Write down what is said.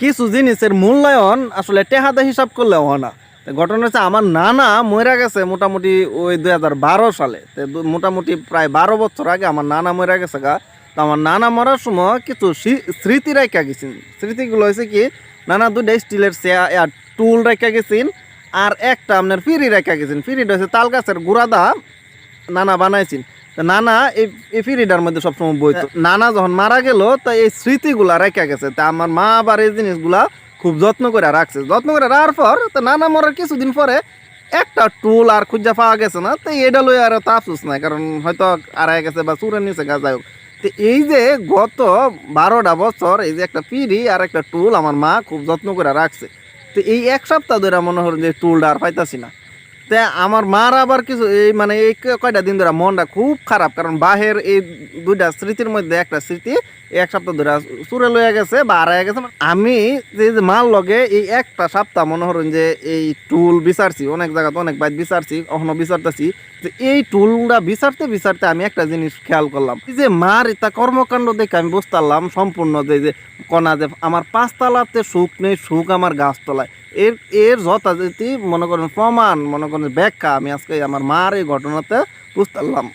কিছু জিনিসের মূল্যায়ন আসলে টেহাতে হিসাব করলে হয় না। ঘটনা হচ্ছে আমার নানা মরে গেছে মোটামুটি ওই 2012 সালে। মোটামুটি প্রায় 12 বছর আগে আমার নানা মরে গেছে গা। তো আমার নানা মরার সময় কিছু স্মৃতি রেখা গেছেন। স্মৃতিগুলো হয়েছে কি, নানা দুইটা স্টিলের টুল রেখা গেছেন, আর একটা আপনার ফিরি রেখা গেছেন। ফিরিটা হচ্ছে তাল গাছের গুড়াদা নানা বানাইছেন। তো নানা এই ফিরিটার মধ্যে সবসময় বইতো। নানা যখন মারা গেল তো এই স্মৃতিগুলা রেখা গেছে। তা আমার মা আবার এই জিনিসগুলা খুব যত্ন করে রাখছে। যত্ন করে রাখার পর তো নানা মরার কিছুদিন পরে একটা টুল আর খুঁজা পাওয়া গেছে না। তো এটা লই আর তা আফসোস নাই, কারণ হয়তো আড়াই গেছে বা চুরে নিচে গা, যাই হোক। তো এই যে গত 12টা বছর এই যে একটা পিড়ি আর একটা টুল আমার মা খুব যত্ন করে রাখছে। তো এই এক সপ্তাহ ধরে মনে হল যে টুলটা আর পাইতাছি না। তে আমার মার আবার কিছু এই মানে এই কয়টা দিন ধরে মনটা খুব খারাপ, কারণ বাহের এই দুইটা স্মৃতির মধ্যে একটা স্মৃতি এক সপ্তাহ ধরে চুরে লইয়া গেছে বা হারাইয়া গেছে। আমি যে মার লগে এই একটা সপ্তাহ মনে হরেন যে এই টুল বিচারছি, অনেক জায়গাতে অনেক বাইক বিচারছি, এখনো বিচারতেছি। যে এই টুলটা বিচারতে বিচারতে আমি একটা জিনিস খেয়াল করলাম, এই যে মার এটা কর্মকাণ্ড দেখে আমি বুঝতে পারলাম সম্পূর্ণ যে কণা যে আমার পাঁচতলাতে সুখ নেই, সুখ আমার গাছতলায়। এর এর যথাযথ মনে করেন প্রমাণ, মনে করেন ব্যাখ্যা আমি আজকে আমার মার এই ঘটনাতে বুঝতে পারলাম।